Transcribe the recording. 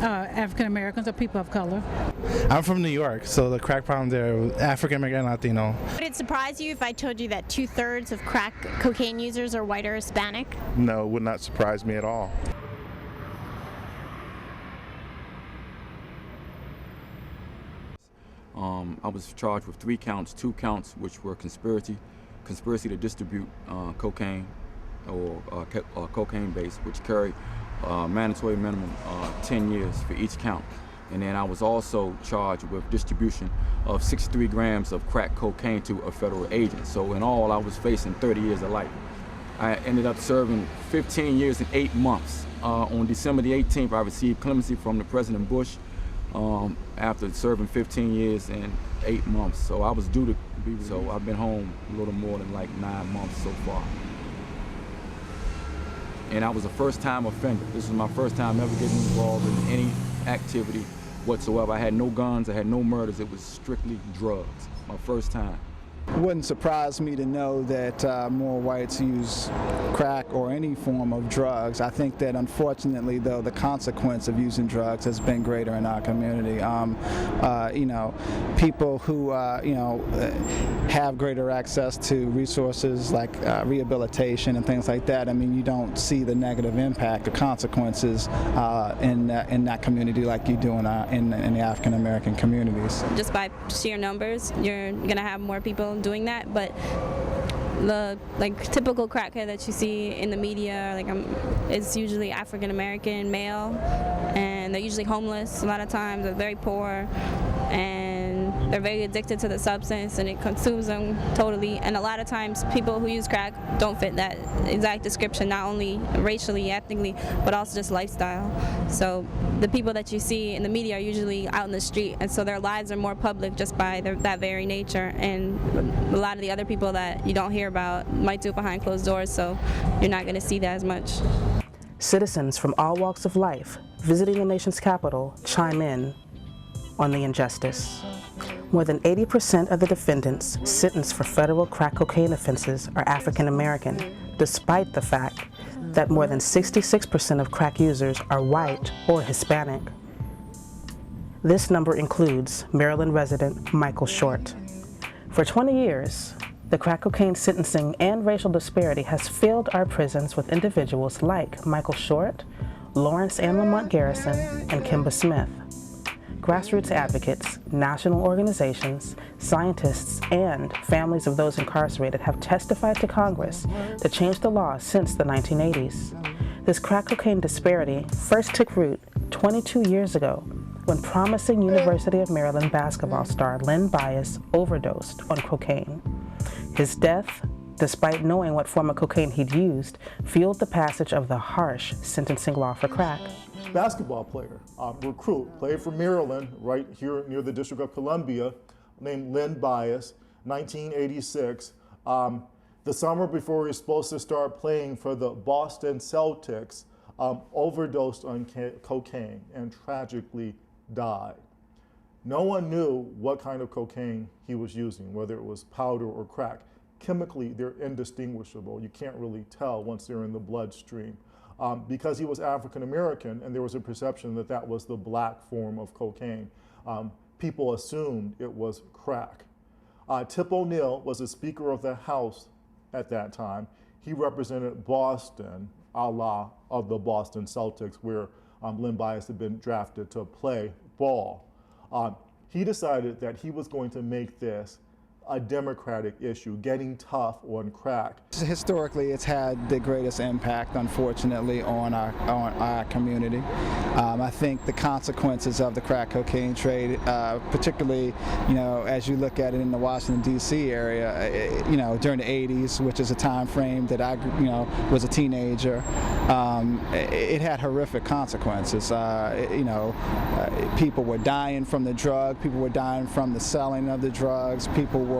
African Americans or people of color. I'm from New York, so the crack problem there was African American and Latino. Would it surprise you if I told you that 2/3 of crack cocaine users are white or Hispanic? No, it would not surprise me at all. I was charged with 3 counts, 2 counts which were conspiracy to distribute cocaine or cocaine base, which carry mandatory minimum 10 years for each count. And then I was also charged with distribution of 63 grams of crack cocaine to a federal agent. So in all, I was facing 30 years of life. I ended up serving 15 years and 8 months. On December the 18th, I received clemency from the President Bush after serving 15 years and 8 months. So I was due to be, so I've been home a little more than like 9 months so far. And I was a first-time offender. This was my first time ever getting involved in any activity whatsoever. I had no guns, I had no murders, it was strictly drugs. My first time. It wouldn't surprise me to know that more whites use crack or any form of drugs. I think that unfortunately, though, the consequence of using drugs has been greater in our community. You know, people who you know, have greater access to resources like rehabilitation and things like that. I mean, you don't see the negative impact, the consequences in that community like you do in the African American communities. Just by sheer numbers, you're going to have more people doing that, but the typical crackhead that you see in the media, it's usually African American male, and they're usually homeless. A lot of times they're very poor, and they're very addicted to the substance, and it consumes them totally. And a lot of times people who use crack don't fit that exact description, not only racially, ethnically, but also just lifestyle. So the people that you see in the media are usually out in the street, and so their lives are more public just by that very nature. And a lot of the other people that you don't hear about might do it behind closed doors, so you're not going to see that as much. Citizens from all walks of life visiting the nation's capital chime in on the injustice. More than 80% of the defendants sentenced for federal crack cocaine offenses are African American, despite the fact that more than 66% of crack users are white or Hispanic. This number includes Maryland resident Michael Short. For 20 years, the crack cocaine sentencing and racial disparity has filled our prisons with individuals like Michael Short, Lawrence and Lamont Garrison, and Kimba Smith. Grassroots advocates, national organizations, scientists, and families of those incarcerated have testified to Congress to change the law since the 1980s. This crack cocaine disparity first took root 22 years ago when promising University of Maryland basketball star Len Bias overdosed on cocaine. His death, despite knowing what form of cocaine he'd used, fueled the passage of the harsh sentencing law for crack. Basketball player, recruit, played for Maryland, right here near the District of Columbia, named Len Bias, 1986. The summer before he was supposed to start playing for the Boston Celtics, overdosed on cocaine and tragically died. No one knew what kind of cocaine he was using, whether it was powder or crack. Chemically, they're indistinguishable. You can't really tell once they're in the bloodstream. Because he was African American and there was a perception that that was the black form of cocaine, people assumed it was crack. Tip O'Neill was the Speaker of the House at that time. He represented Boston, a la of the Boston Celtics, where Len Bias had been drafted to play ball. He decided that he was going to make this a democratic issue, getting tough on crack. Historically, it's had the greatest impact, unfortunately, on our community. I think the consequences of the crack cocaine trade, particularly, you know, as you look at it in the Washington, D.C. area, you know, during the 80s, which is a time frame that I, you know, was a teenager, it had horrific consequences. You know, people were dying from the drug, people were dying from the selling of the drugs, people were